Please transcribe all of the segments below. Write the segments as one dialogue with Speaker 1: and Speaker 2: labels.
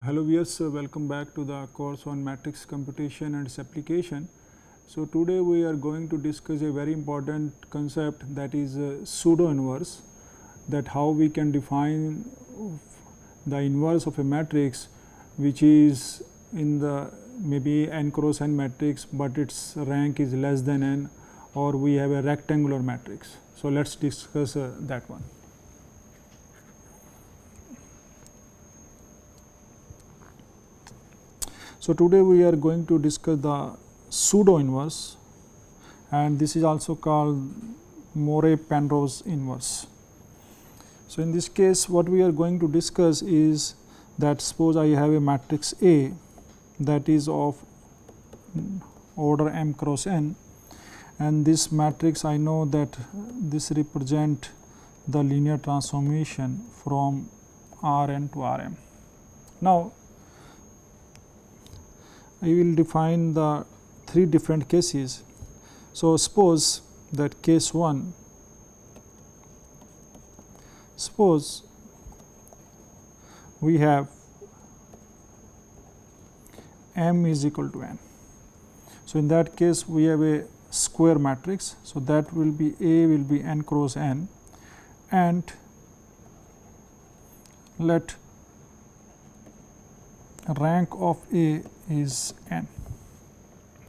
Speaker 1: Hello viewers, welcome back to the course on matrix computation and its application. So, today we are going to discuss a very important concept, that is pseudo inverse, that how we can define the inverse of a matrix which is in the maybe n cross n matrix, but its rank is less than n, or we have a rectangular matrix. So, let us discuss that one. So, today we are going to discuss the pseudo inverse, and this is also called Moore-Penrose inverse. So, in this case what we are going to discuss is that suppose I have a matrix A that is of order m cross n, and this matrix I know that this represent the linear transformation from Rn to Rm. Now, I will define the three different cases. So, suppose that case 1, suppose we have m is equal to n. So, in that case we have a square matrix. So, that will be A will be n cross n, and let rank of A is n.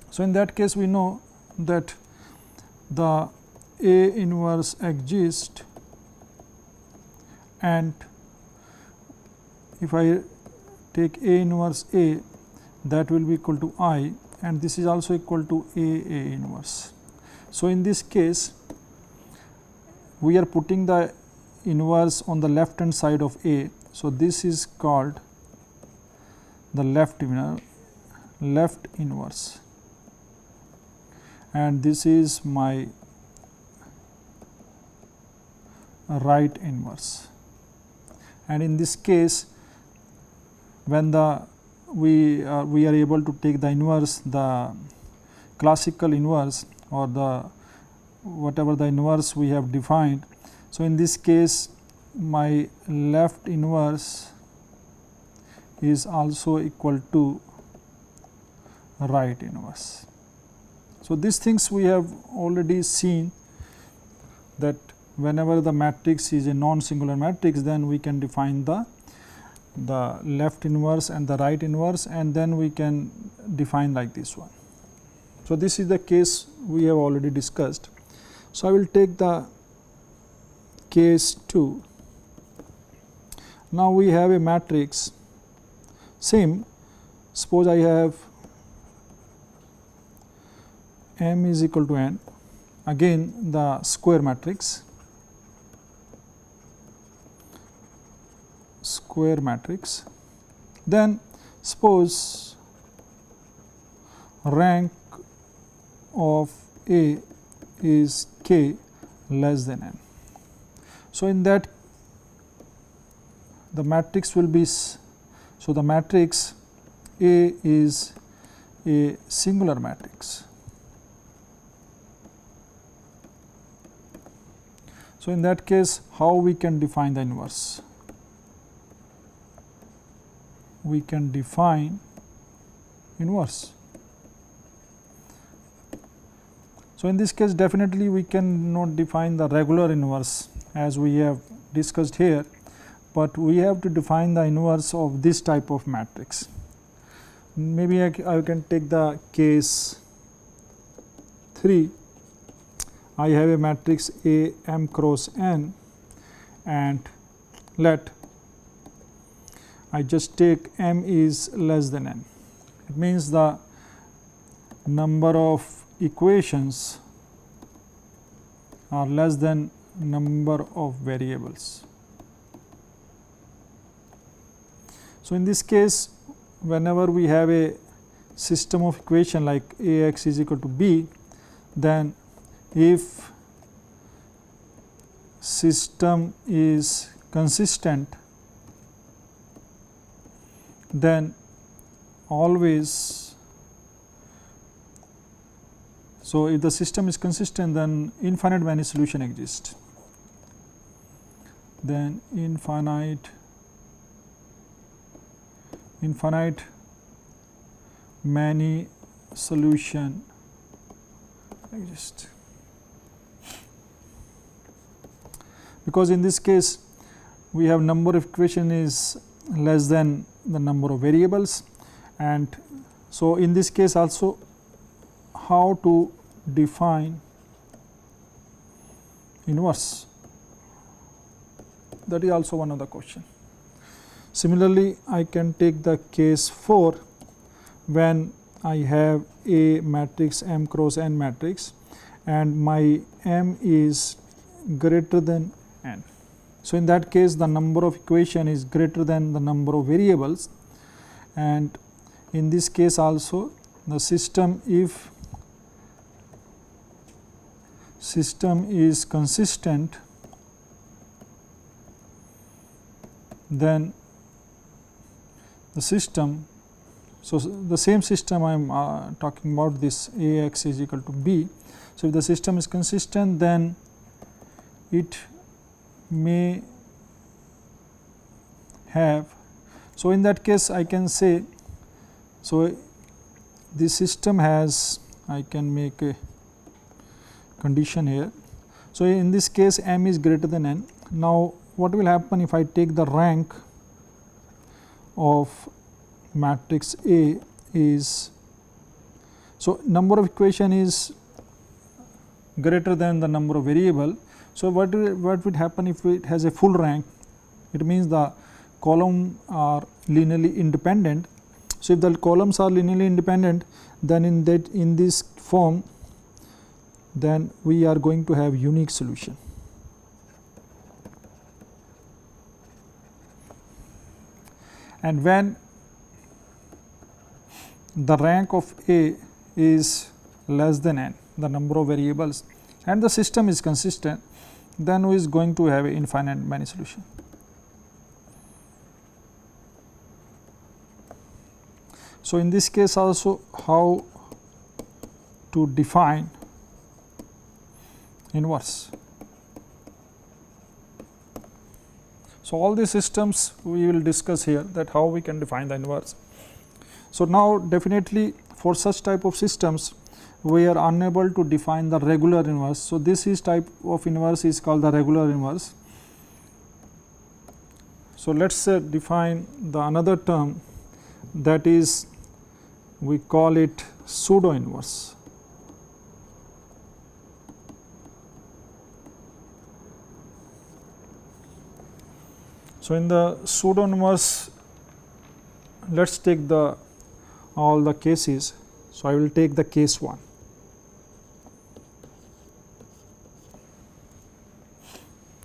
Speaker 1: So, in that case we know that the A inverse exists, and if I take A inverse A, that will be equal to I, and this is also equal to A inverse. So, in this case we are putting the inverse on the left hand side of A. So, this is called the left inverse, and this is my right inverse. And in this case, when we are able to take the inverse, the classical inverse, or the whatever the inverse we have defined. So, in this case my left inverse is also equal to right inverse. So, these things we have already seen, that whenever the matrix is a non-singular matrix, then we can define the left inverse and the right inverse, and then we can define like this one. So, this is the case we have already discussed. So, I will take the case 2. Now, we have a matrix same. Suppose I have m is equal to n, again the square matrix, then suppose rank of A is k less than n. So, in that the matrix will be, so the matrix A is a singular matrix. So, in that case how we can define the inverse? We can define inverse. So, in this case definitely we cannot define the regular inverse as we have discussed here, but we have to define the inverse of this type of matrix. Maybe I can take the case 3. I have a matrix A m cross n, and let I just take m is less than n. It means the number of equations are less than number of variables. So, in this case whenever we have a system of equation like A x is equal to b, then if system is consistent, then always, so if the system is consistent, then infinite many solution exist. Then infinite infinite many solution exist, because in this case we have number of equation is less than the number of variables, and so in this case also how to define inverse, that is also one of the question. Similarly, I can take the case 4 when I have a matrix M cross N matrix and my M is greater than N. So, in that case the number of equation is greater than the number of variables, and in this case also the system, if system is consistent, then the system, so the same system I am talking about, this Ax is equal to b. So, if the system is consistent, then it may have, so in that case I can say, so the system has, I can make a condition here. So, in this case M is greater than N. Now, what will happen if I take the rank of matrix A is, so number of equation is greater than the number of variable. So, what would happen if it has a full rank? It means the column are linearly independent. So, if the columns are linearly independent, then in this form, then we are going to have unique solution. And when the rank of A is less than N, the number of variables, and the system is consistent, then we is going to have a infinite many solution. So, in this case also how to define inverse. So, all these systems we will discuss here, that how we can define the inverse. So, now definitely for such type of systems we are unable to define the regular inverse. So, this is type of inverse is called the regular inverse. So, let us define the another term, that is we call it pseudo inverse. So, in the pseudo inverse, let us take the all the cases. So, I will take the case 1.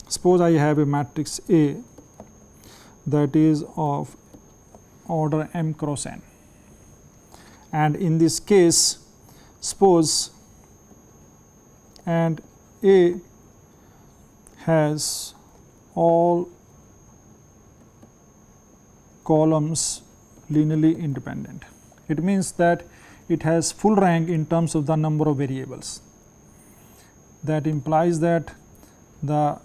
Speaker 1: Suppose I have a matrix A that is of order M cross N, and in this case suppose and A has all columns linearly independent. It means that it has full rank in terms of the number of variables. That implies that the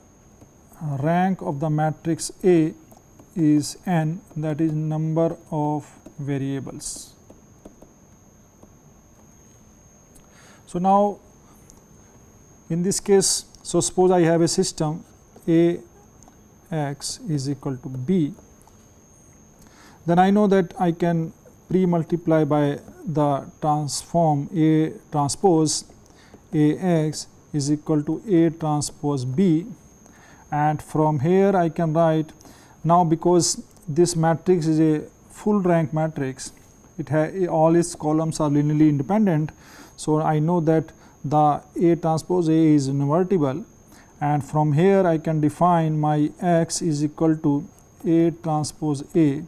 Speaker 1: rank of the matrix A is N, that is number of variables. So, now in this case, so suppose I have a system A x is equal to b, then I know that I can pre-multiply by the transform A transpose A x is equal to A transpose b, and from here I can write, now because this matrix is a full rank matrix, it has all its columns are linearly independent. So, I know that the A transpose A is invertible, and from here I can define my x is equal to A transpose A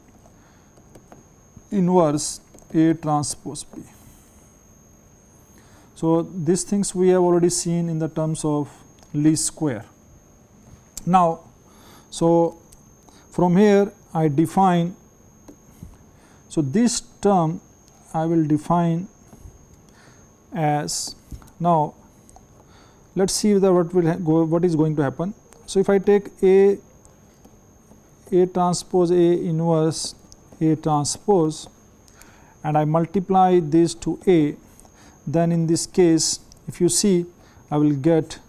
Speaker 1: inverse A transpose B. So, these things we have already seen in the terms of least square. Now, so from here I define, so this term I will define as, now let us see what is going to happen. So, if I take A transpose A inverse A transpose and I multiply this to A, then in this case if you see I will get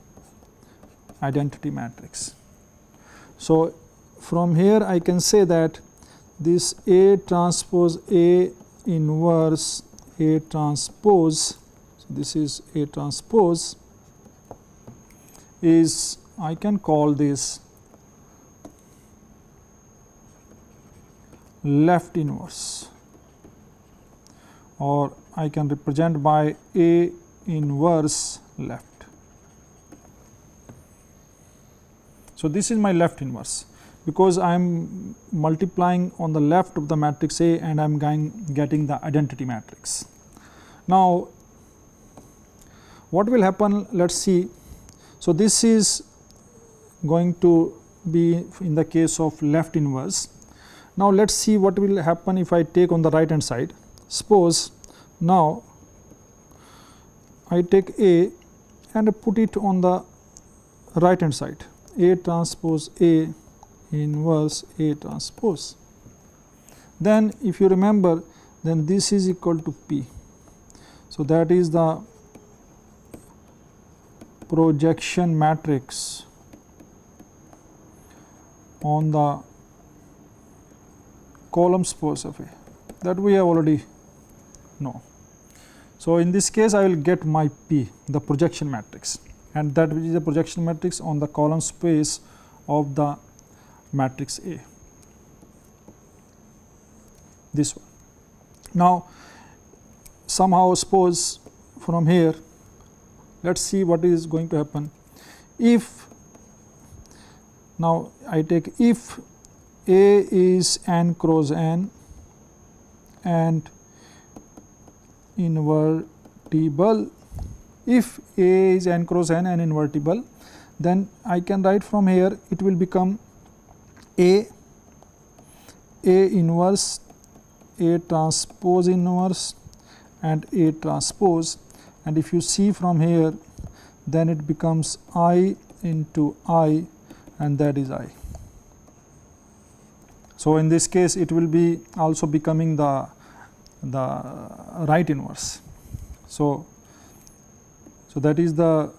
Speaker 1: identity matrix. So, from here I can say that this A transpose A inverse A transpose, so this is A transpose, is I can call this left inverse, or I can represent by A inverse left. So, this is my left inverse, because I am multiplying on the left of the matrix A and I am getting the identity matrix. Now, what will happen, let us see. So, this is going to be in the case of left inverse. Now, let us see what will happen if I take on the right hand side. Suppose now I take A and put it on the right hand side, A transpose A inverse A transpose. Then if you remember, then this is equal to P. So, that is the projection matrix on the column spores of A, that we have already know. So, in this case I will get my P, the projection matrix, and that is the projection matrix on the column space of the matrix A, this one. Now, somehow suppose from here, let us see what is going to happen. If now I take, if A is n cross n and invertible, if A is n cross n and invertible, then I can write from here it will become A inverse, A transpose inverse and A transpose, and if you see from here then it becomes I into I, and that is I. So, in this case it will be also becoming the right inverse. So, that is the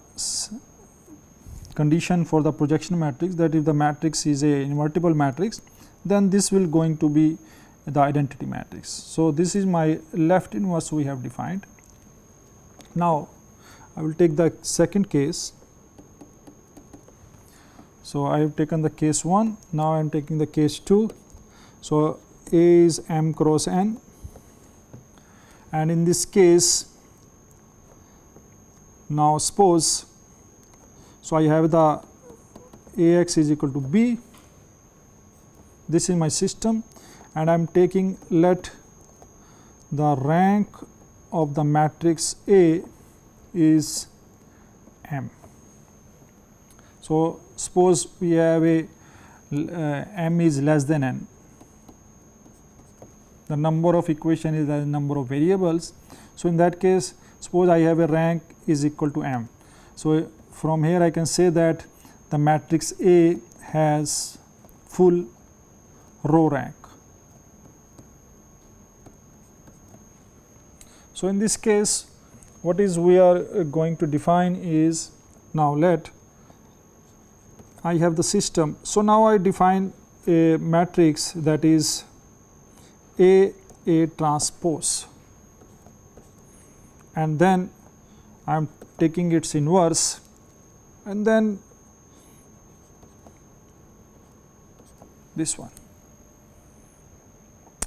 Speaker 1: condition for the projection matrix, that if the matrix is a invertible matrix, then this will going to be the identity matrix. So, this is my left inverse we have defined. Now, I will take the second case. So, I have taken the case 1, now I am taking the case 2. So, A is m cross n, and in this case now suppose, so I have the Ax is equal to B, this is my system, and I am taking, let the rank of the matrix A is m. So, suppose we have a m is less than n, the number of equation is the number of variables. So, in that case suppose I have a rank is equal to m. So, from here I can say that the matrix A has full row rank. So, in this case what is we are going to define is, now let I have the system. So, now I define a matrix that is A transpose, and then I am taking its inverse, and then this one.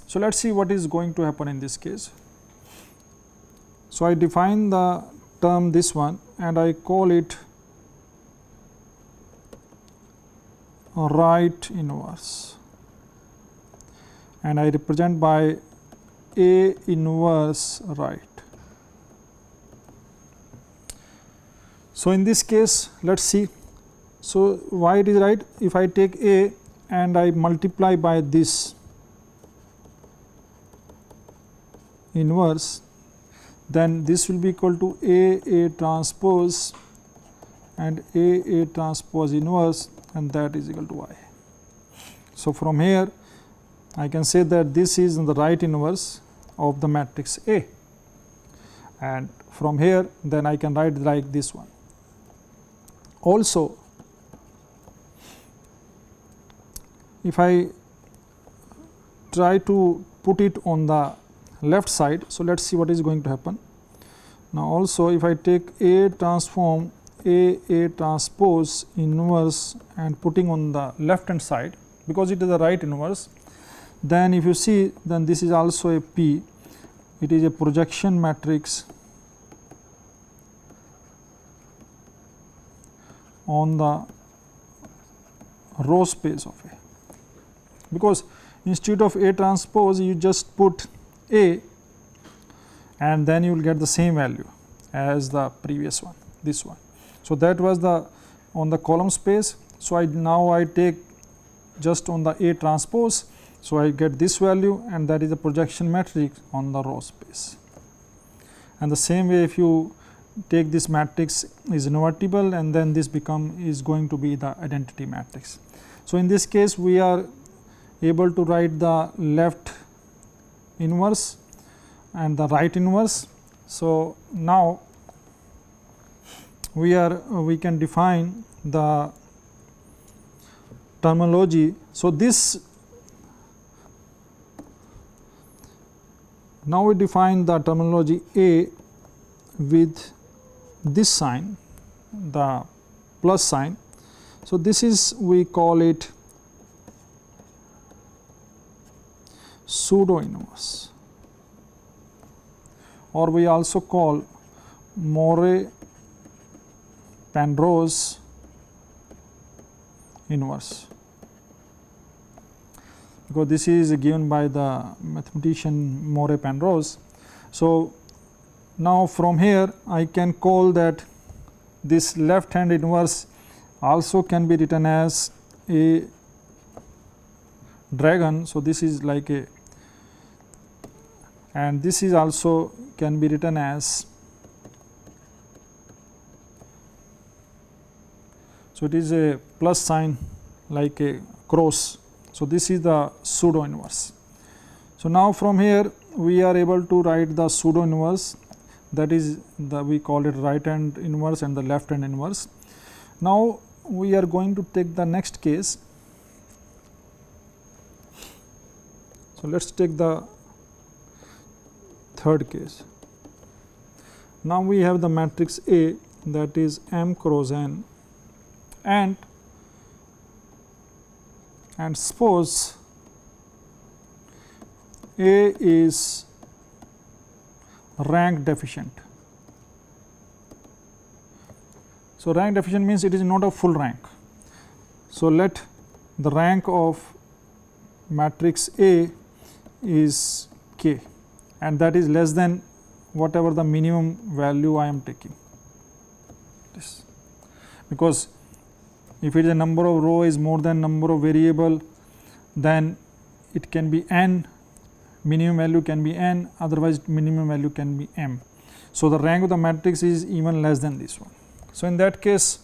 Speaker 1: So, let us see what is going to happen in this case. So, I define the term this one and I call it right inverse, and I represent by A inverse right. So, in this case let us see. So, why it is right? If I take A and I multiply by this inverse, then this will be equal to A transpose and A transpose inverse, and that is equal to y. So, from here I can say that this is the right inverse of the matrix A, and from here then I can write like this one. Also, if I try to put it on the left side, so let us see what is going to happen. Now, also if I take A transform A transpose inverse and putting on the left hand side, because it is the right inverse, then if you see, then this is also a P, it is a projection matrix on the row space of A, because instead of A transpose you just put A and then you will get the same value as the previous one, this one. So, that was the on the column space. So, now I take just on the A transpose, so I get this value, and that is the projection matrix on the row space. And the same way, if you take this matrix is invertible, and then this is going to be the identity matrix. So, in this case we are able to write the left inverse and the right inverse. So, now we can define the terminology. So, this now we define the terminology A with this sign, the plus sign. So, this is, we call it pseudo inverse, or we also call Moore-Penrose inverse, because this is given by the mathematician Moore-Penrose. So, now from here I can call that this left hand inverse also can be written as a dragon. So, this is like a, and this is also can be written as, so it is a plus sign like a cross. So, this is the pseudo inverse. So, now from here we are able to write the pseudo inverse, that is the, we call it right hand inverse and the left hand inverse. Now, we are going to take the next case. So, let us take the third case. Now, we have the matrix A, that is M cross N, and suppose A is rank deficient. So, rank deficient means it is not a full rank. So, let the rank of matrix A is K, and that is less than whatever the minimum value I am taking, this, because if it is a number of row is more than number of variable, then it can be n, minimum value can be n, otherwise minimum value can be m. So, the rank of the matrix is even less than this one. So, in that case,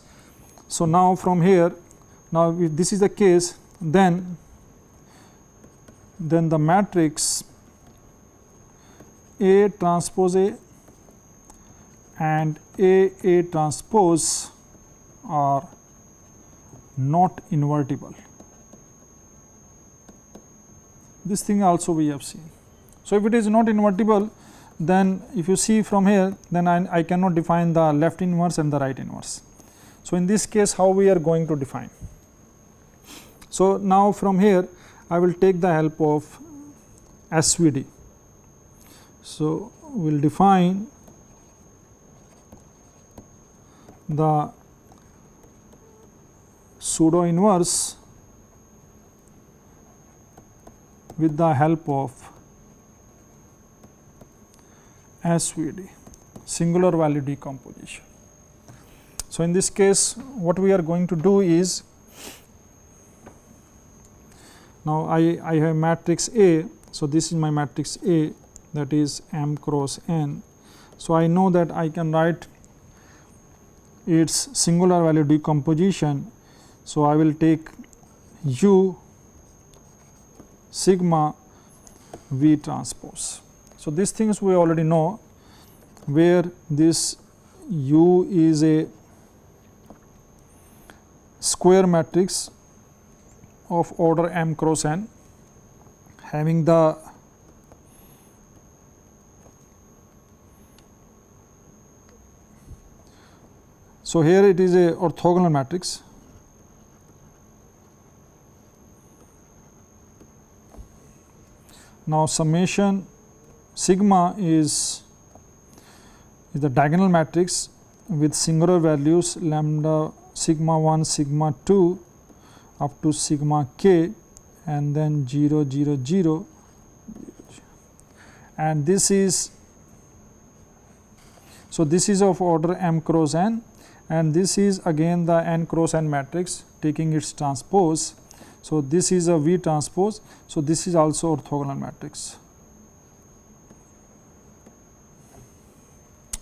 Speaker 1: so now from here, now if this is the case, then the matrix A transpose A and A transpose are not invertible. This thing also we have seen. So, if it is not invertible, then if you see from here, then I cannot define the left inverse and the right inverse. So, in this case, how we are going to define? So, now from here I will take the help of SVD. So, we will define the pseudo inverse with the help of SVD, singular value decomposition. So, in this case, what we are going to do is, now I have matrix A. So, this is my matrix A, that is M cross N. So, I know that I can write its singular value decomposition. So, I will take U 6 sigma V transpose. So, these things we already know, where this U is a square matrix of order m cross n, having the so here it is a orthogonal matrix. Now, summation sigma is the diagonal matrix with singular values lambda sigma 1, sigma 2 up to sigma k, and then 0, 0, 0, and this is, so this is of order m cross n, and this is again the n cross n matrix taking its transpose. So, this is a V transpose. So, this is also orthogonal matrix,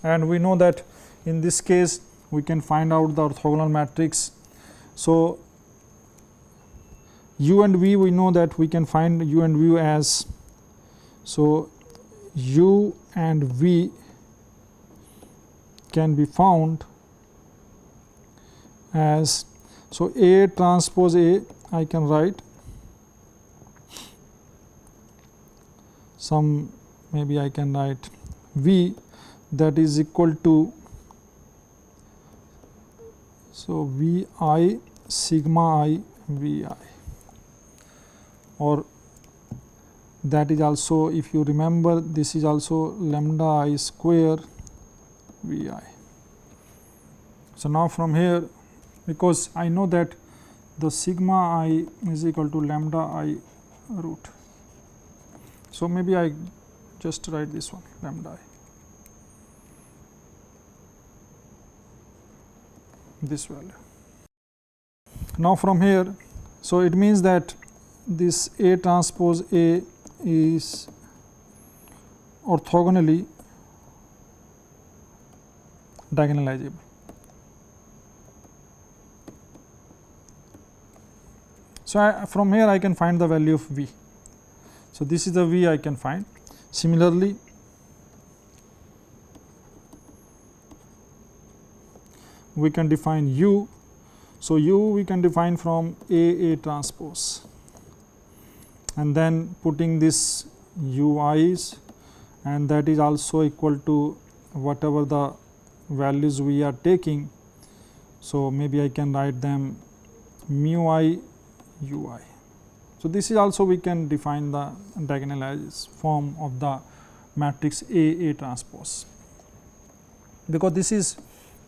Speaker 1: and we know that in this case we can find out the orthogonal matrix. So, U and V, we know that we can find U and V as, so U and V can be found as, so A transpose A, I can write some, maybe I can write V that is equal to, so V I sigma I V I, or that is also, if you remember, this is also lambda I square V I. So, now from here, because I know that the sigma I is equal to lambda I root. So, maybe I just write this one lambda I, this value. Now, from here, so it means that this A transpose A is orthogonally diagonalizable. So, from here I can find the value of V. So, this is the V I can find. Similarly, we can define U. So, U we can define from A transpose, and then putting this UI's, and that is also equal to whatever the values we are taking. So, maybe I can write them mu I UI. So, this is also we can define the diagonalized form of the matrix A transpose, because this is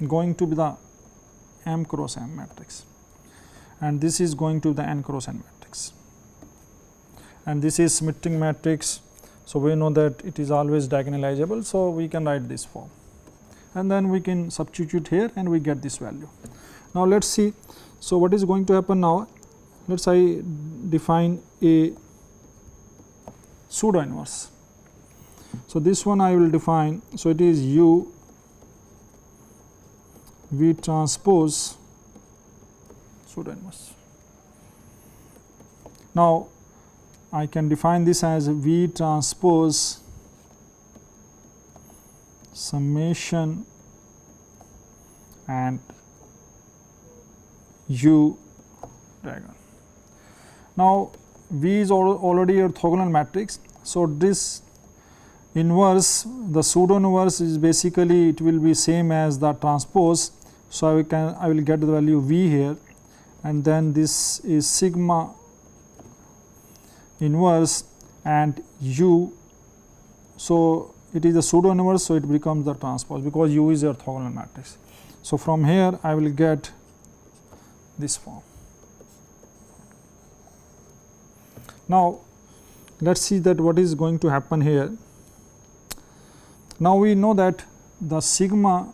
Speaker 1: going to be the m cross m matrix, and this is going to the n cross n matrix, and this is symmetric matrix. So, we know that it is always diagonalizable. So, we can write this form, and then we can substitute here and we get this value. Now, let us see. So, what is going to happen now? Let us I define a pseudo inverse. So, this one I will define. So, it is U V transpose pseudo inverse. Now, I can define this as V transpose summation and U diagonal. Now, V is already a orthogonal matrix. So, this inverse, the pseudo inverse is basically, it will be same as the transpose. So, I will get the value V here, and then this is sigma inverse and U. So, it is a pseudo inverse. So, it becomes the transpose because U is a orthogonal matrix. So, from here I will get this form. Now, let us see that what is going to happen here. Now, we know that the sigma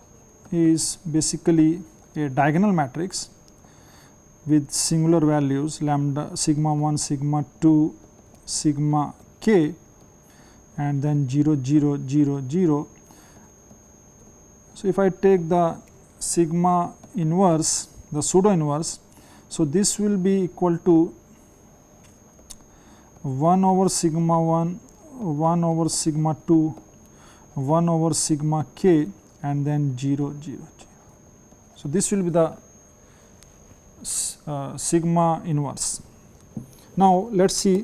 Speaker 1: is basically a diagonal matrix with singular values lambda sigma 1, sigma 2, sigma k, and then 0, 0, 0, 0. So, if I take the sigma inverse, the pseudo inverse, so this will be equal to 1 over sigma 1, 1 over sigma 2, 1 over sigma k, and then 0, 0, 0. So, this will be the sigma inverse. Now, let us see,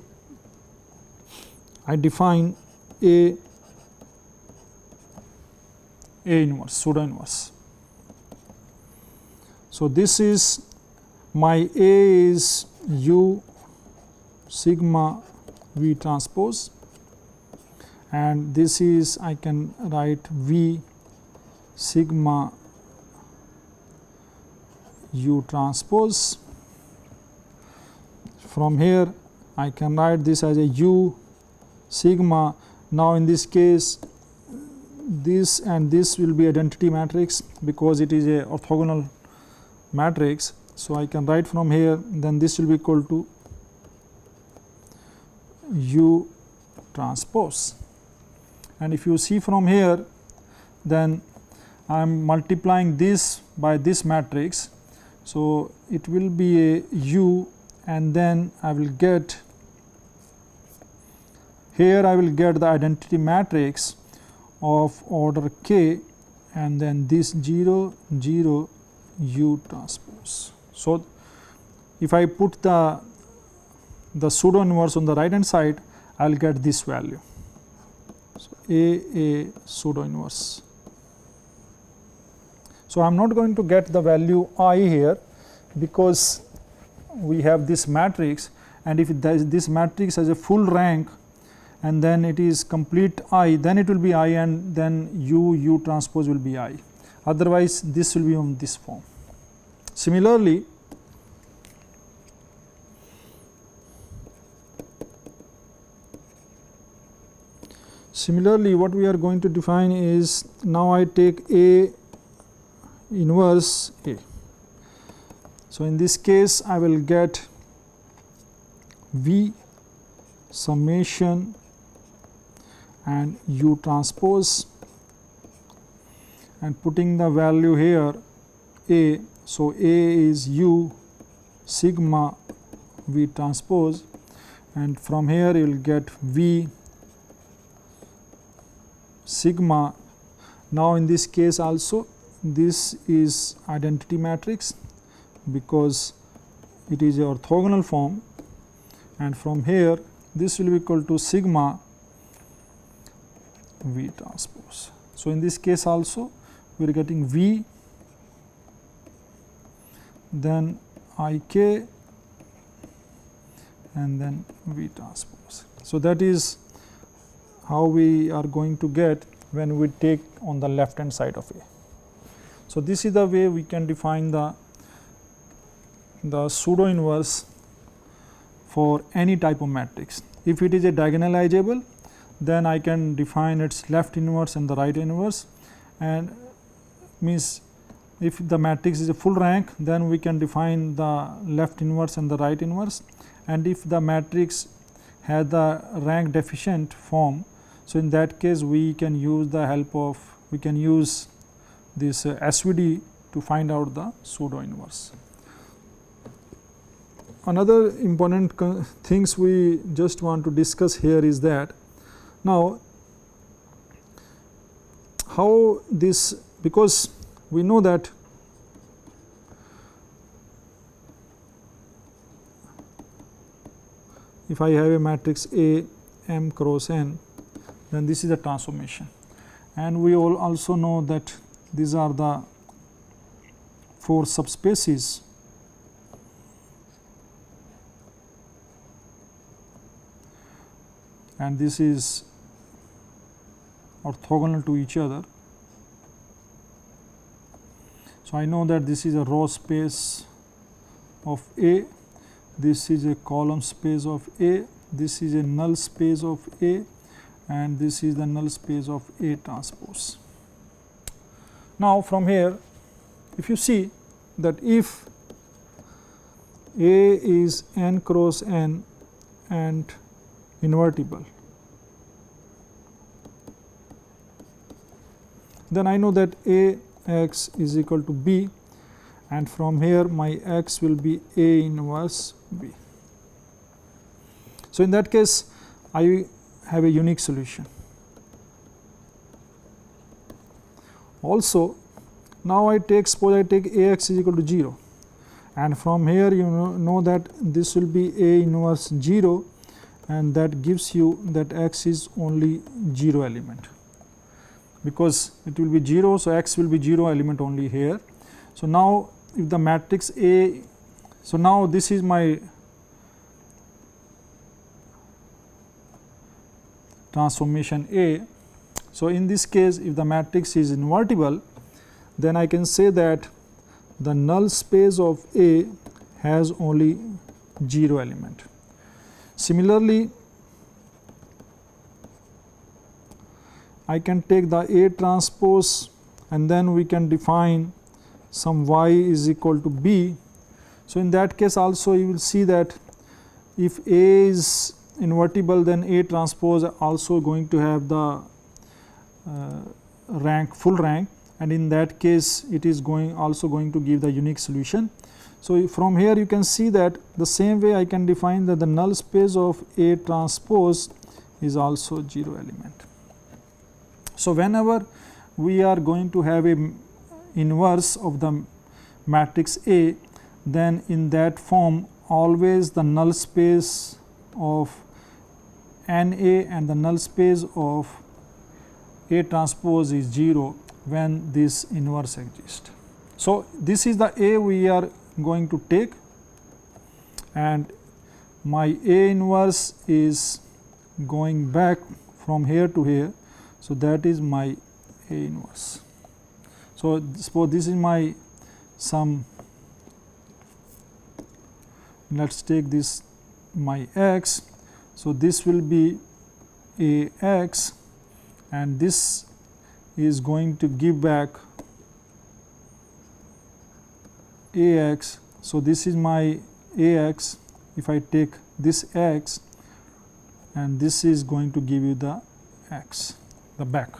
Speaker 1: I define A inverse, pseudo inverse. So, this is my A is U sigma V transpose, and this is I can write V sigma U transpose. From here I can write this as a U sigma. Now, in this case this and this will be identity matrix because it is a orthogonal matrix. So, I can write from here, then this will be equal to U transpose, and if you see from here, then I am multiplying this by this matrix. So, it will be a U, and then I will get here I will get the identity matrix of order k, and then this 0 0 U transpose. So, if I put the pseudo inverse on the right hand side, I will get this value. So, A pseudo inverse. So, I am not going to get the value I here because we have this matrix, and if this matrix has a full rank and then it is complete I, then it will be I, and then U transpose will be I. Otherwise, this will be on this form. Similarly, what we are going to define is, now I take A inverse A. So, in this case I will get V summation and U transpose, and putting the value here A. So, A is U sigma V transpose, and from here you will get V sigma. Now, in this case also this is identity matrix because it is a orthogonal form, and from here this will be equal to sigma V transpose. So, in this case also we are getting V, then I k, and then V transpose. So, that is how we are going to get when we take on the left hand side of A. So, this is the way we can define the pseudo inverse for any type of matrix. If it is a diagonalizable, then I can define its left inverse and the right inverse, and means if the matrix is a full rank, then we can define the left inverse and the right inverse, and if the matrix has the rank deficient form, so in that case we can use the help of, we can use this SVD to find out the pseudo inverse. Another important things we just want to discuss here is that, now how this, because we know that if I have a matrix A m cross n, then this is a transformation, and we all also know that these are the 4 subspaces, and this is orthogonal to each other. So, I know that this is a row space of A, this is a column space of A, this is a null space of A, and this is the null space of A transpose. Now, from here if you see that if A is n cross n and invertible, then I know that A x is equal to B, and from here my x will be A inverse B. So, in that case I have a unique solution. Also now I take, suppose I take Ax is equal to 0, and from here you know that this will be A inverse 0, and that gives you that x is only 0 element, because it will be 0. So, x will be 0 element only here. So, now if the matrix A, so now this is my transformation A. So, in this case if the matrix is invertible, then I can say that the null space of A has only 0 element. Similarly, I can take the A transpose and then we can define some y is equal to B. So, in that case also you will see that if A is invertible, then A transpose also going to have the rank, full rank, and in that case it is also going to give the unique solution. So, from here you can see that the same way I can define that the null space of A transpose is also 0 element. So, whenever we are going to have a inverse of the matrix A, then in that form always the null space of NA and the null space of A transpose is 0 when this inverse exists. So, this is the A we are going to take, and my A inverse is going back from here to here. So, that is my A inverse. So, suppose this is my some, let us take this my x. So, this will be Ax, and this is going to give back Ax. So, this is my Ax. If I take this x, and this is going to give you the x, the back.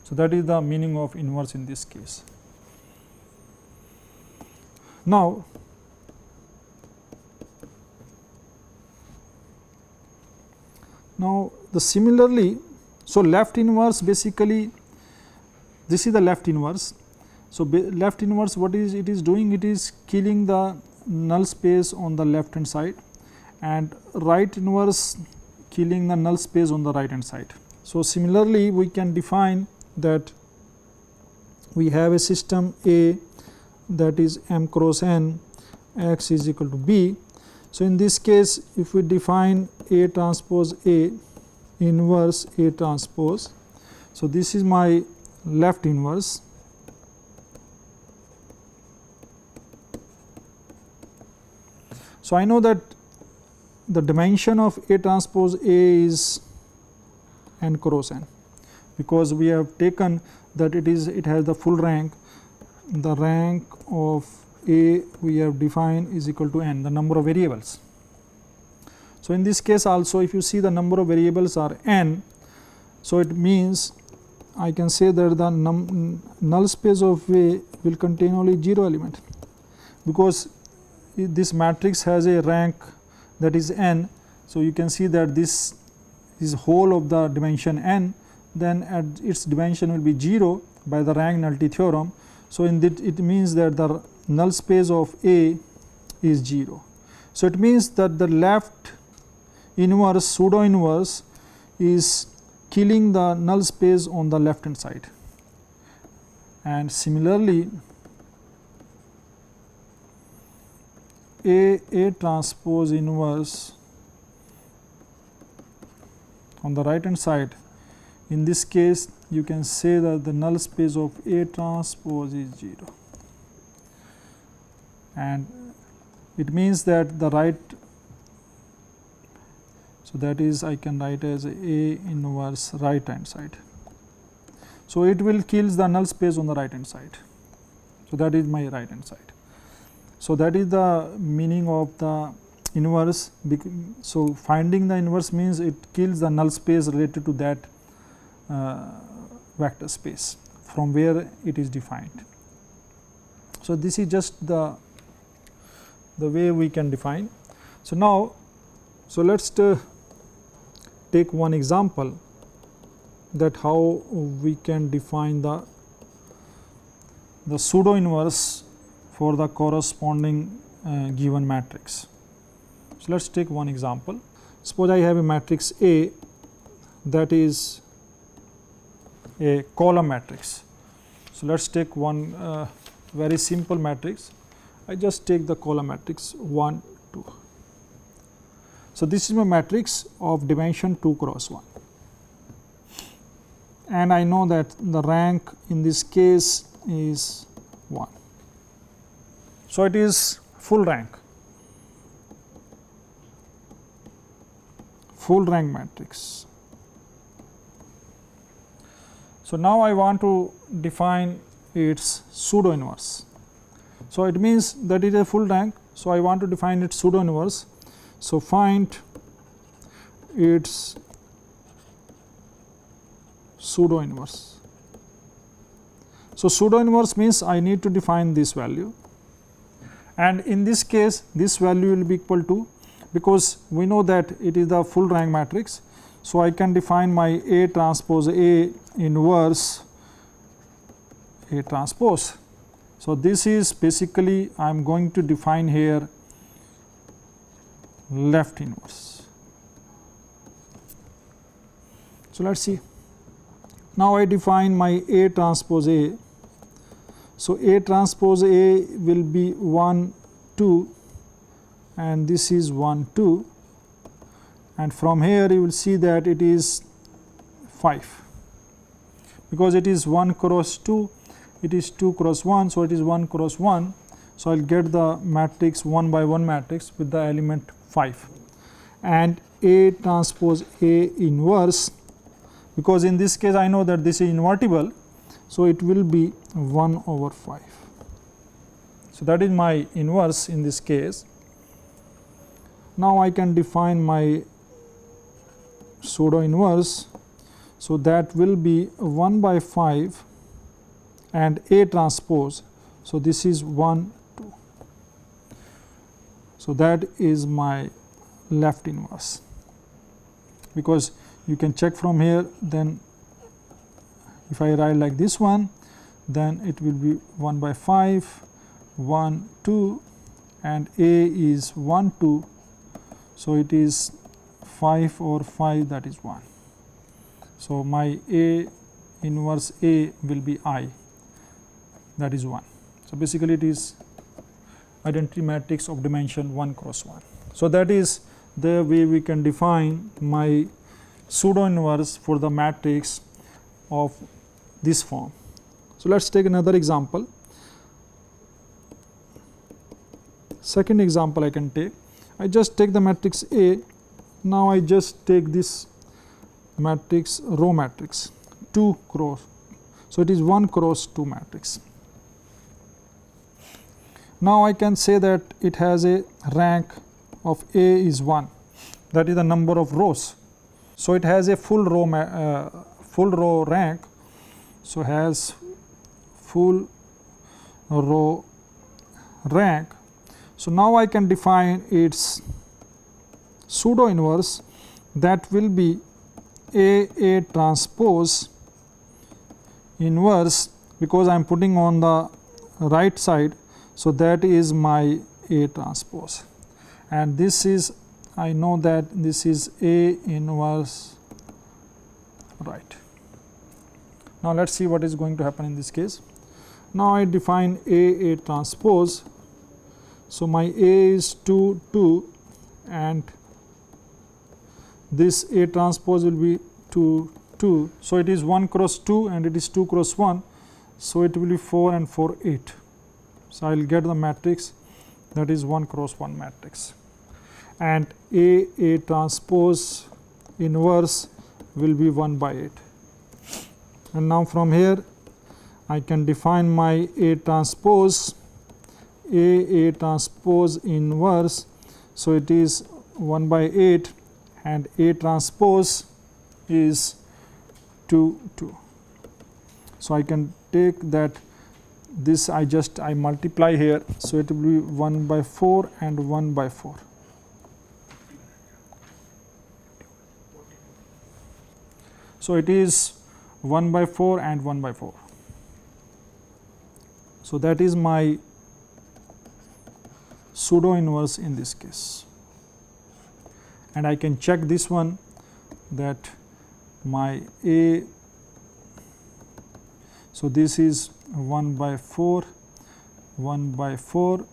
Speaker 1: So, that is the meaning of inverse in this case. Now, the similarly, so left inverse basically, this is the left inverse. So, left inverse what is it is doing? It is killing the null space on the left hand side, and right inverse killing the null space on the right hand side. So, similarly we can define that we have a system A that is m cross n, x is equal to B. So, in this case if we define A transpose A inverse A transpose, so this is my left inverse. So, I know that the dimension of A transpose A is n cross n, because we have taken that it has the full rank. The rank of A we have defined is equal to n, the number of variables. So, in this case also if you see the number of variables are n, so it means I can say that the null space of A will contain only 0 element, because this matrix has a rank that is n. So, you can see that this is whole of the dimension n, then at its dimension will be 0 by the rank nullity theorem. So, in that it means that the null space of A is 0. So, it means that the left inverse pseudo inverse is killing the null space on the left hand side, and similarly A transpose inverse on the right hand side, in this case you can say that the null space of A transpose is 0, and it means that the right, so that is I can write as A inverse right hand side. So, it will kills the null space on the right hand side. So, that is my right hand side. So, that is the meaning of the inverse. So, finding the inverse means it kills the null space related to that vector space from where it is defined. So, this is just the way we can define. So, now, so let us take one example that how we can define the pseudo inverse for the corresponding given matrix. So, let us take one example. Suppose I have a matrix A that is a column matrix. So, let us take one very simple matrix. I just take the column matrix 1, 2. So, this is my matrix of dimension 2 cross 1, and I know that the rank in this case is 1. So, it is full rank matrix. So, now I want to define its pseudo inverse. So, it means that it is a full rank. So, I want to define its pseudo inverse. So, find its pseudo inverse. So, pseudo inverse means I need to define this value, and in this case this value will be equal to, because we know that it is the full rank matrix. So, I can define my A transpose A inverse A transpose. So, this is basically I am going to define here left inverse. So, let us see. Now, I define my A transpose A. So, A transpose A will be 1, 2, and this is 1, 2, and from here you will see that it is 5, because it is 1 cross 2, it is 2 cross 1. So, it is 1 cross 1. So, I will get the matrix 1 by 1 matrix with the element 5, and A transpose A inverse, because in this case I know that this is invertible. So, it will be 1 over 5. So, that is my inverse in this case. Now, I can define my pseudo inverse. So, that will be 1 by 5 and A transpose. So, this is 1, 2. So, that is my left inverse, because you can check from here. Then if I write like this one, then it will be 1 by 5, 1, 2, and A is 1, 2. So, it is 5 over 5, that is 1. So, my A inverse A will be I, that is 1. So, basically it is identity matrix of dimension 1 cross 1. So, that is the way we can define my pseudo inverse for the matrix of this form. So, let us take another example. Second example I can take. I just take the matrix A. Now, I just take this matrix row matrix 2 cross. So, it is 1 cross 2 matrix. Now, I can say that it has a rank of A is 1, that is the number of rows. So, it has a full row rank. So, has full row rank. So, now I can define its pseudo inverse, that will be A transpose inverse, because I am putting on the right side. So, that is my A transpose, and this is, I know that this is A inverse right. Now, let us see what is going to happen in this case. Now, I define A transpose. So, my A is 2, 2, and this A transpose will be 2, 2. So, it is 1 cross 2 and it is 2 cross 1. So, it will be 4 and 4, 8. So, I will get the matrix, that is 1 cross 1 matrix, and A transpose inverse will be 1 by 8. And now, from here I can define my A transpose inverse. So, it is 1 by 8 and A transpose is 2, 2. So, I can take that, this I multiply here. So, it will be 1 by 4 and 1 by 4. So, it is 1 by 4 and 1 by 4. So, that is my pseudo inverse in this case, and I can check this one, that my A, so this is 1 by 4, 1 by 4,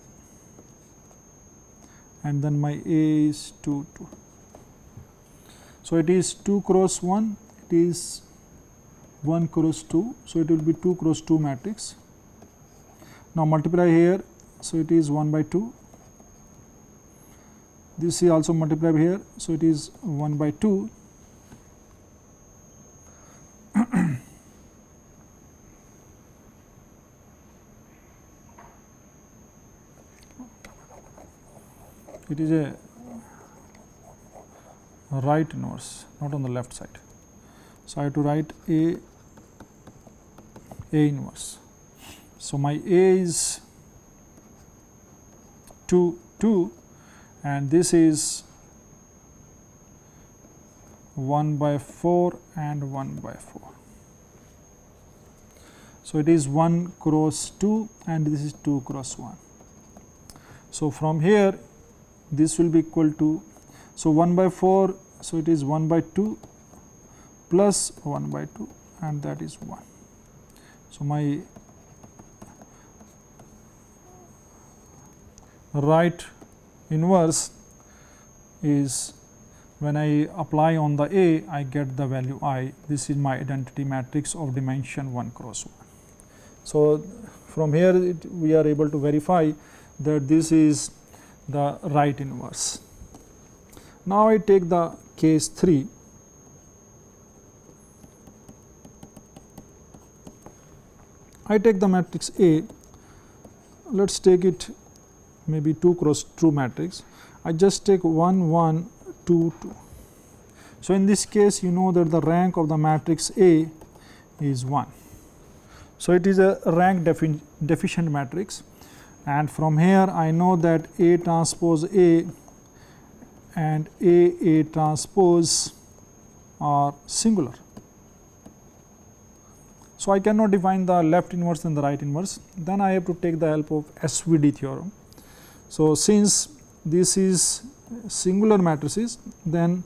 Speaker 1: and then my A is 2, 2. So, it is 2 cross 1, it is 1 cross 2. So, it will be 2 cross 2 matrix. Now, multiply here, so it is 1 by 2. This is also multiplied here, so it is 1 by 2. It is a right inverse, not on the left side. So, I have to write A inverse. So, my A is 2, 2, and this is 1 by 4 and 1 by 4. So, it is 1 cross 2 and this is 2 cross 1. So, from here this will be equal to, so 1 by 4, so it is 1 by 2 plus 1 by 2 and that is 1. So, my right inverse is, when I apply on the A, I get the value I. This is my identity matrix of dimension 1 cross 1. So, from here we are able to verify that this is the right inverse. Now, I take the case 3. I take the matrix A, let us take it maybe 2 cross 2 matrix. I just take 1 1 2 2. So, in this case you know that the rank of the matrix A is 1. So, it is a rank deficient matrix, and from here I know that A transpose A and A transpose are singular. So, I cannot define the left inverse and the right inverse, then I have to take the help of SVD theorem. So, since this is singular matrices, then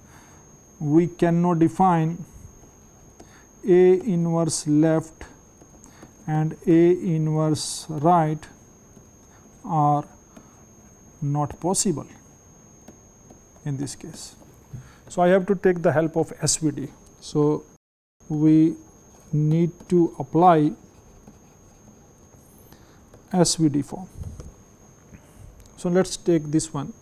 Speaker 1: we cannot define A inverse left and A inverse right are not possible in this case. So, I have to take the help of SVD. So, we need to apply SVD form. So, let us take this one.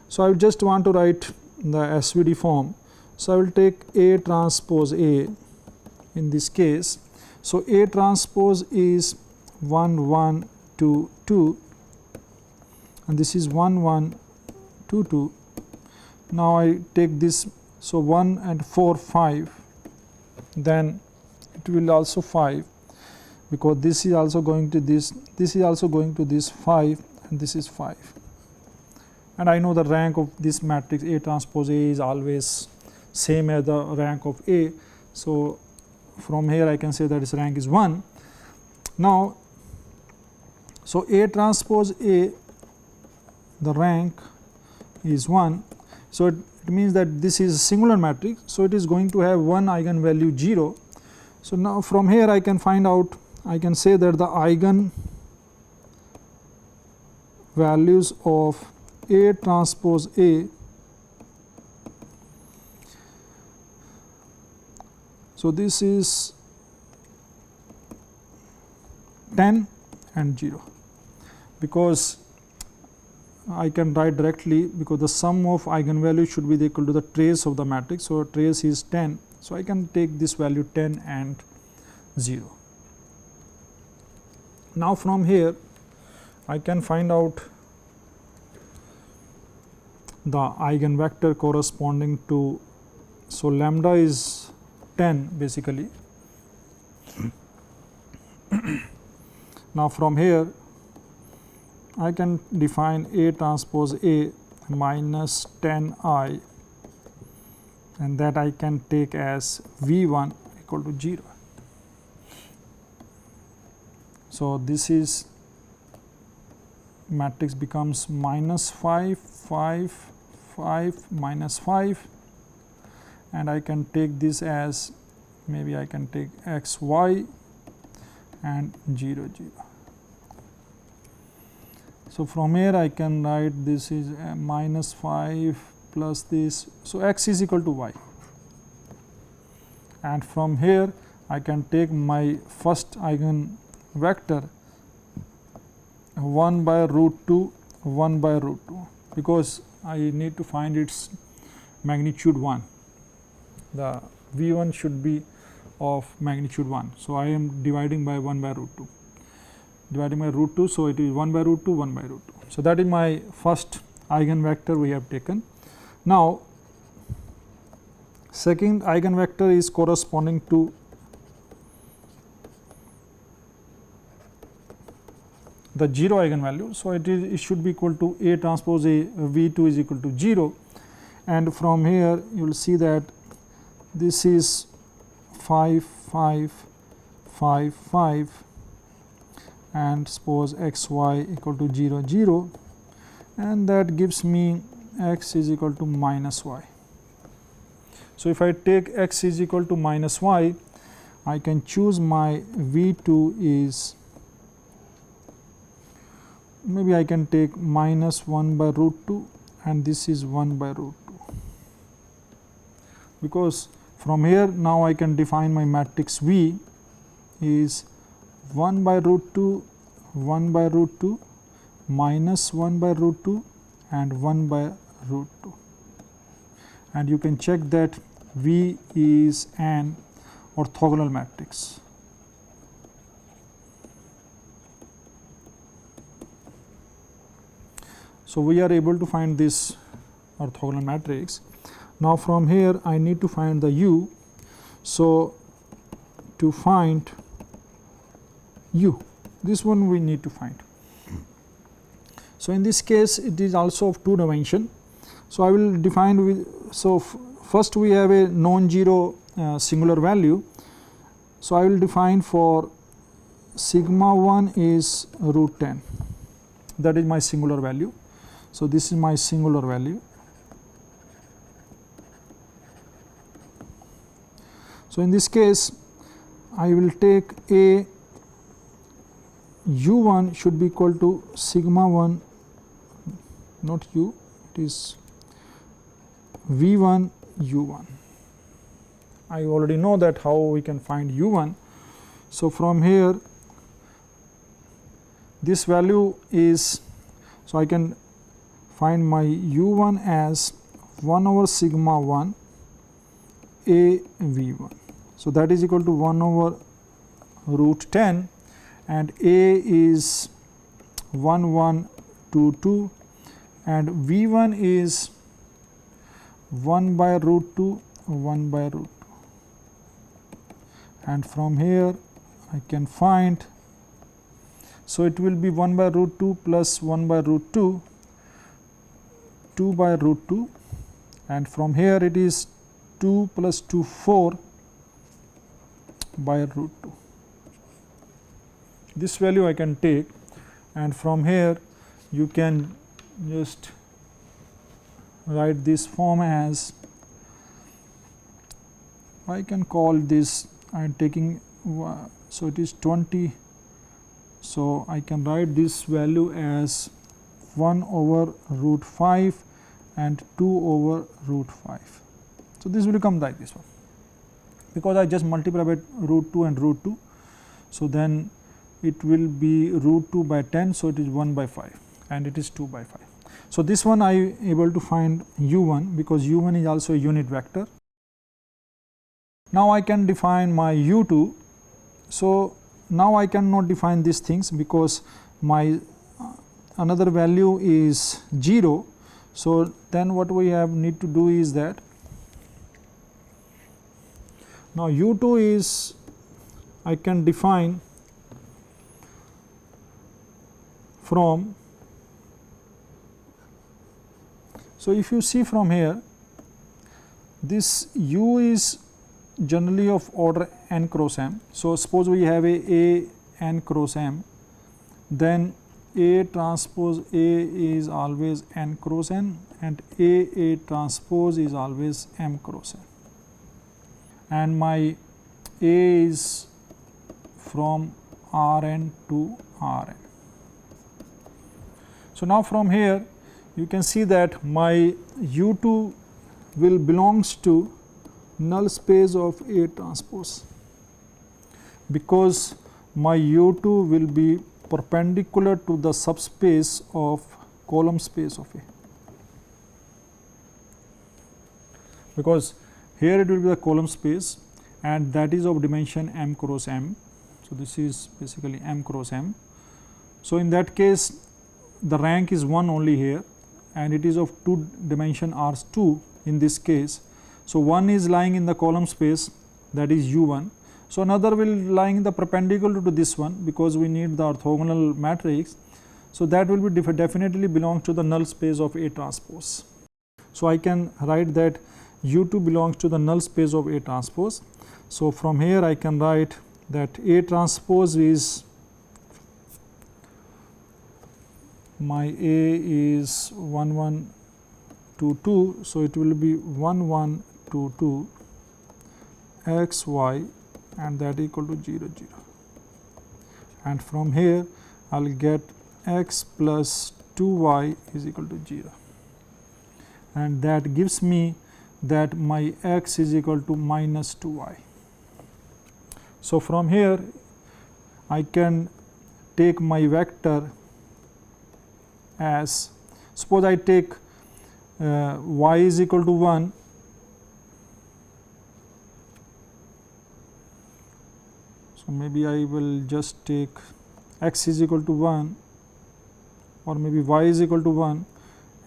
Speaker 1: So, I just want to write the SVD form. So, I will take A transpose A in this case. So, A transpose is 1 1 2 2 and this is 1 1 2 2. Now, I take this, so 1 and 4 5, then it will also 5, because this is also going to this is also going to this 5 and this is 5, and I know the rank of this matrix A transpose A is always same as the rank of A. So, from here I can say that its rank is 1. Now, so A transpose A, the rank is 1. So, it means that this is a singular matrix. So, it is going to have one eigenvalue 0. So, now from here I can find out, I can say that the eigen values of A transpose A, so this is 10 and 0, because I can write directly, because the sum of eigenvalues should be equal to the trace of the matrix. So, trace is 10. So, I can take this value 10 and 0. Now, from here I can find out the eigenvector corresponding to, so lambda is 10 basically. Now, from here I can define A transpose A minus 10 I and that I can take as V1 equal to 0. So, this is matrix becomes minus 5, 5, 5, minus 5, and I can take this as, maybe I can take x, y and 0, 0. So, from here I can write this is minus 5 plus this. So, x is equal to y, and from here I can take my first eigenvector 1 by root 2, 1 by root 2, because I need to find its magnitude 1. The V1 should be of magnitude 1. So, I am dividing by 1 by root 2, dividing by root 2. So, it is 1 by root 2, 1 by root 2. So, that is my first eigenvector we have taken. Now, second eigenvector is corresponding to the 0 eigenvalue. So, it should be equal to A transpose A, V2 is equal to 0, and from here you will see that this is 5, 5, 5, 5, and suppose x y equal to 0, 0, and that gives me x is equal to minus y. So, if I take x is equal to minus y, I can choose my V2 is, maybe I can take minus 1 by root 2, and this is 1 by root 2, because from here now I can define my matrix V is 1 by root 2, 1 by root 2, minus 1 by root 2, and 1 by root 2, and you can check that V is an orthogonal matrix. So, we are able to find this orthogonal matrix. Now, from here I need to find the U. So, to find U, this one we need to find. So, in this case it is also of 2 dimension. So, I will define with, so first we have a non-zero singular value. So, I will define for sigma 1 is root 10, that is my singular value. So, this is my singular value. So, in this case I will take a u1 should be equal to sigma 1, not u, it is v1 u1. I already know that how we can find u1. So, from here this value is, so I can find my u1 as 1 over sigma 1 a v1. So, that is equal to 1 over root 10, and a is 1 1 2 2, and v1 is 1 by root 2 1 by root 2, and from here I can find, so it will be 1 by root 2 plus 1 by root 2, 2 by root 2, and from here it is 2 plus 2 4 by root 2. This value I can take, and from here you can just write this form as, I can call this, I am taking, so it is 20. So, I can write this value as 1 over root 5 and 2 over root 5. So, this will become like this one, because I just multiply by root 2 and root 2. So, then it will be root 2 by 10. So, it is 1 by 5 and it is 2 by 5. So, this one I able to find u1, because u1 is also a unit vector. Now, I can define my u2. So, now I cannot define these things, because my another value is 0. So, then what we have need to do is that, now u2 is, I can define from, so if you see from here, this U is generally of order n cross m. So, suppose we have a n cross m, then A transpose A is always n cross n and A transpose is always m cross n, and my A is from Rn to Rn. So, now from here you can see that my U2 will belongs to null space of A transpose, because my U2 will be perpendicular to the subspace of column space of A, because here it will be the column space and that is of dimension m cross m. So, this is basically m cross m. So, in that case the rank is 1 only here and it is of 2 dimension R2 in this case. So, one is lying in the column space, that is U1. So, another will lying in the perpendicular to this one, because we need the orthogonal matrix. So, that will be definitely belong to the null space of A transpose. So, I can write that U2 belongs to the null space of A transpose. So, from here I can write that A transpose is, my A is 1 1 2 2. So, it will be 1 1 2 2 x y and that equal to 0 0, and from here I will get x plus 2 y is equal to 0, and that gives me that my x is equal to minus 2 y. So, from here I can take my vector as, suppose I take y is equal to 1, so maybe I will just take x is equal to 1 or maybe y is equal to 1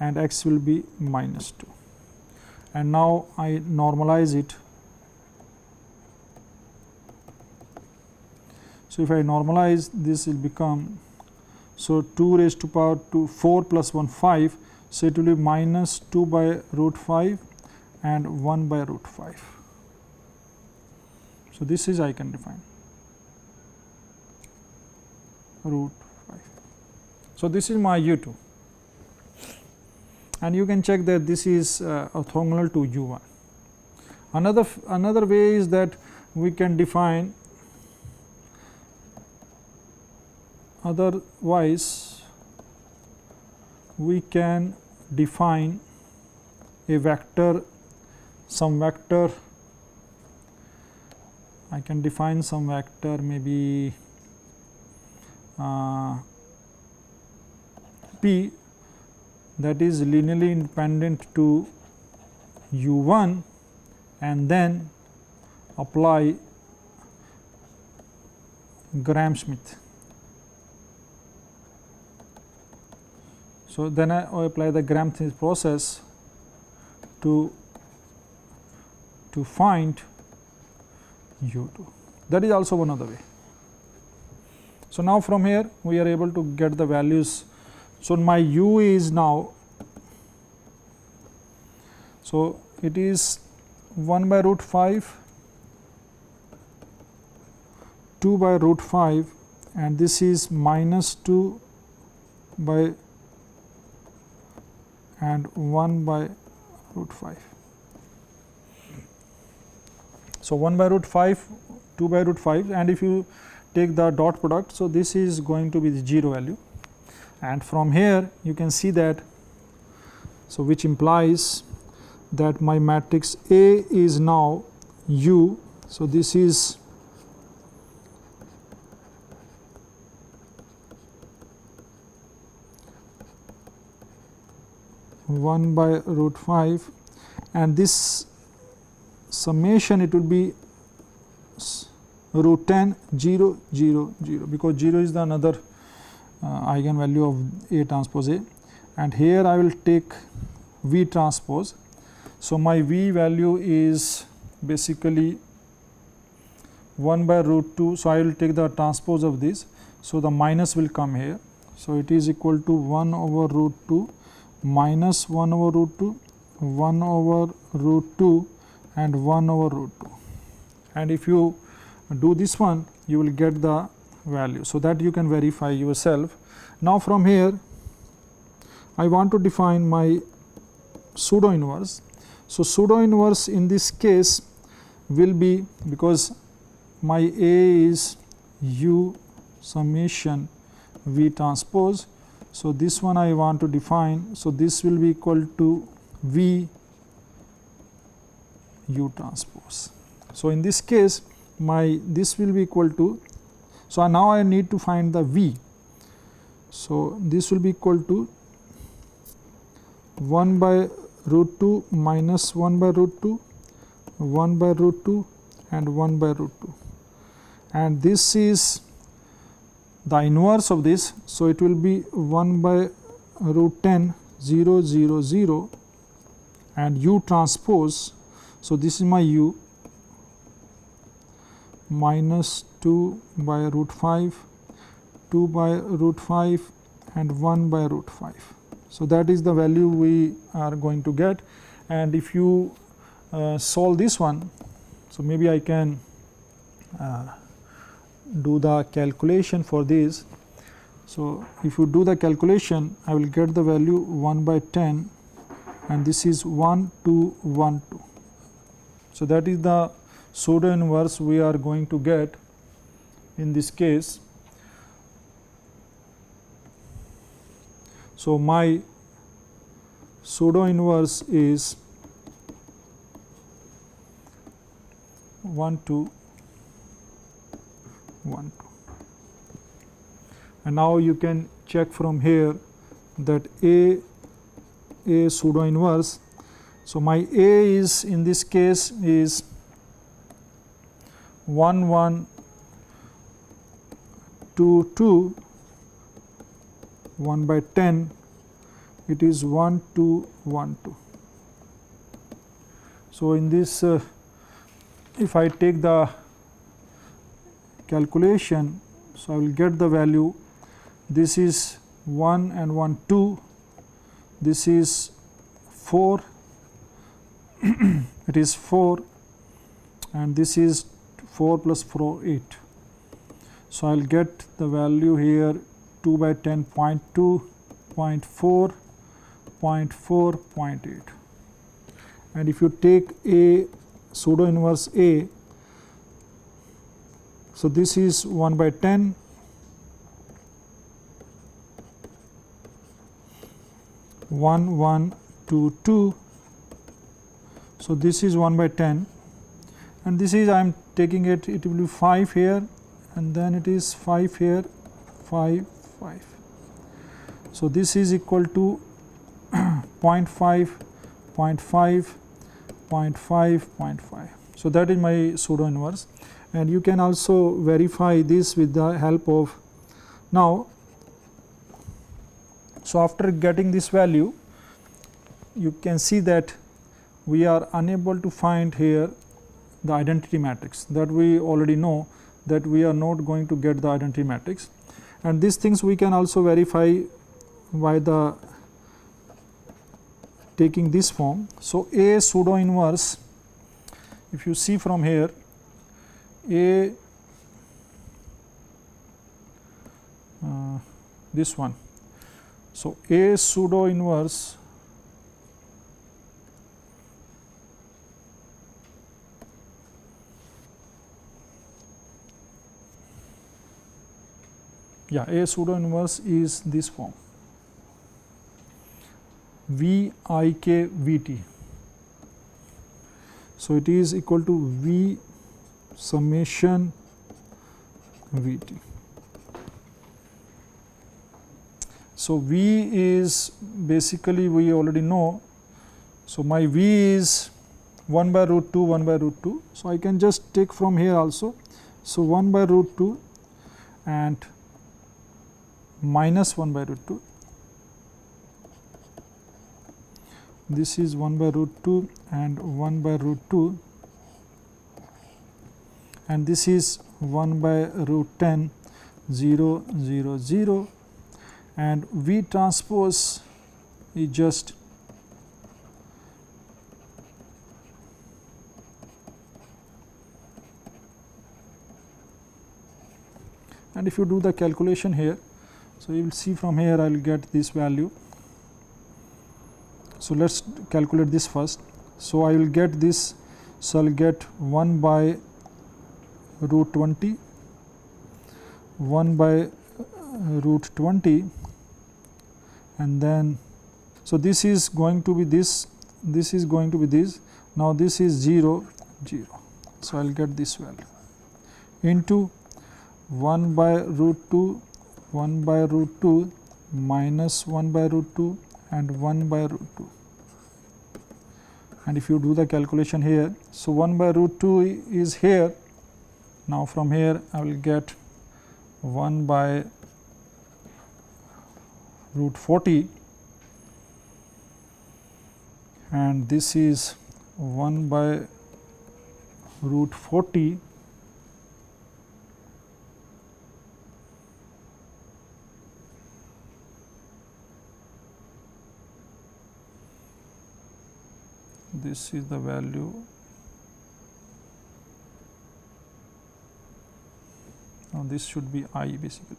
Speaker 1: and x will be minus 2, and now I normalize it. So, if I normalize, this will become, so 2 raised to power 2 4 plus 1 5. So, it will be minus 2 by root 5 and 1 by root 5. So, this is I can define root 5. So, this is my U2, and you can check that this is orthogonal to U1. Another way is that we can define, otherwise we can define a vector, some vector, I can define some vector maybe P that is linearly independent to U1 and then apply Gram-Schmidt. So, then I apply the Gram-Schmidt process to find U2. That is also one other way. So, now from here we are able to get the values. So, my U is now, so it is 1 by root 5, 2 by root 5, and this is minus 2 by and 1 by root 5. So, 1 by root 5, 2 by root 5, and if you take the dot product, so this is going to be the 0 value, and from here you can see that, so which implies that my matrix A is now U. So, this is one by root 5, and this summation it will be root 10 0 0 0, because 0 is the another eigenvalue of A transpose A, and here I will take V transpose. So, my V value is basically 1 by root 2. So, I will take the transpose of this. So, the minus will come here. So, it is equal to 1 over root 2 minus 1 over root 2, 1 over root 2 and 1 over root 2, and if you do this one you will get the value. So, that you can verify yourself. Now, from here I want to define my pseudo inverse. So, pseudo inverse in this case will be, because my A is U summation V transpose. So, this one I want to define. So, this will be equal to V U transpose. So, in this case this will be equal to, so now I need to find the V. So, this will be equal to 1 by root 2 minus 1 by root 2, 1 by root 2 and 1 by root 2, and this is the inverse of this. So, it will be 1 by root 10 0 0 0 and U transpose. So, this is my U minus 2 by root 5, 2 by root 5 and 1 by root 5. So, that is the value we are going to get, and if you solve this one, so maybe I can do the calculation for this. So, if you do the calculation I will get the value 1 by 10 and this is 1 2 1 2. So, that is the pseudo inverse we are going to get in this case. So, my pseudo inverse is 1 2 1 2, and now you can check from here that A pseudo inverse. So, my A is in this case is 1 1 2 2, 1 by 10 it is 1 2 1 2. So, in this if I take the calculation, so I will get the value, this is 1 and 1 2, this is 4 it is 4 and this is 4 plus 4 8. So, I will get the value here 2 by 10 0.2, 0.4, 0.4, 0.8, and if you take A pseudo inverse A, so this is 1 by 10, 1 1 2 2, so this is 1 by 10 and this is I am taking it will be 5 here and then it is 5 here 5 5. So, this is equal to 0.5 0.5 0.5 0.5. So, that is my pseudo inverse, and you can also verify this with the help of now. So, after getting this value you can see that we are unable to find here the identity matrix, that we already know that we are not going to get the identity matrix, and these things we can also verify by the taking this form. So, A pseudo inverse, if you see from here A this one. So, A pseudo inverse A pseudo inverse is this form V I K V T. So, it is equal to V summation V T. So, V is basically we already know. So, my V is 1 by root 2 1 by root 2. So, I can just take from here also. So, 1 by root 2 and minus 1 by root 2. This is 1 by root 2 and 1 by root 2, and this is 1 by root 10 0 0 0, and V transpose is just and if you do the calculation here, so you will see from here I will get this value. So, let us calculate this first. So, I will get this, so I will get 1 by root 20, 1 by root 20, and then, so this is going to be this is going to be this. Now, this is 0, 0. So, I will get this value into 1 by root 2, 1 by root 2 minus 1 by root 2 and 1 by root 2. And if you do the calculation here, so 1 by root 2 is here. Now, from here I will get 1 by root 40, and this is 1 by root 40 this is the value. Now, this should be I basically.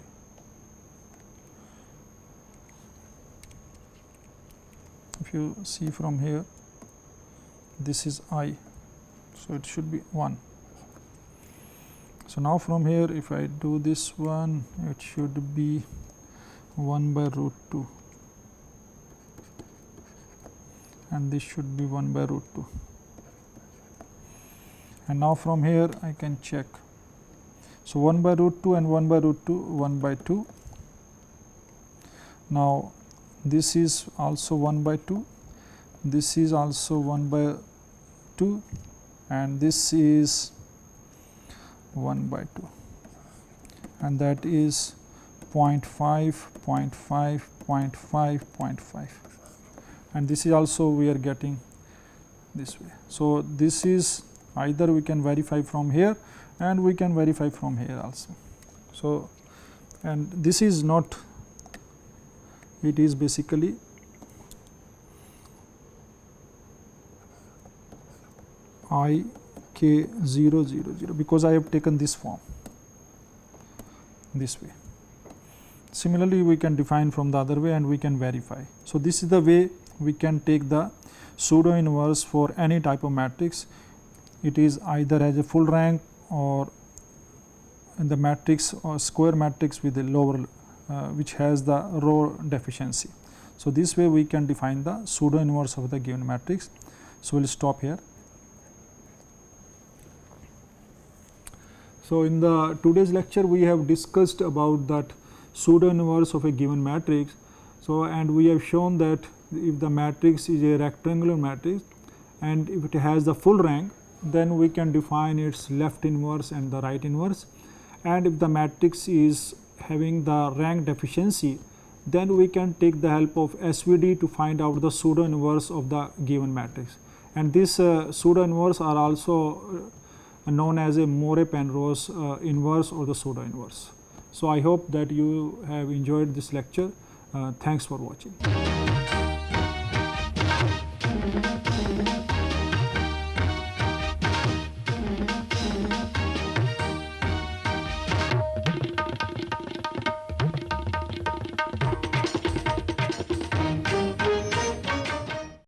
Speaker 1: If you see from here, this is I, so it should be 1. So, now from here if I do this one, it should be 1 by root 2, and this should be 1 by root 2. And now from here I can check. So, 1 by root 2 and 1 by root 2, 1 by 2. Now, this is also 1 by 2, this is also 1 by 2, and this is 1 by 2, and that is 0.5, 0.5, 0.5, 0.5, and this is also we are getting this way. So, this is either we can verify from here and we can verify from here also. So, and this is not, it is basically I k 0 0 0, because I have taken this form this way. Similarly, we can define from the other way and we can verify. So, this is the way we can take the pseudo inverse for any type of matrix. It is either as a full rank or in the matrix or square matrix with a lower which has the row deficiency. So, this way we can define the pseudo inverse of the given matrix. So, we will stop here. So, in the today's lecture we have discussed about that pseudo inverse of a given matrix. So, and we have shown that if the matrix is a rectangular matrix and if it has the full rank, then we can define its left inverse and the right inverse, and if the matrix is having the rank deficiency, then we can take the help of SVD to find out the pseudo inverse of the given matrix. And this pseudo inverse are also known as a Moore-Penrose inverse or the pseudo inverse. So, I hope that you have enjoyed this lecture. Thanks for watching.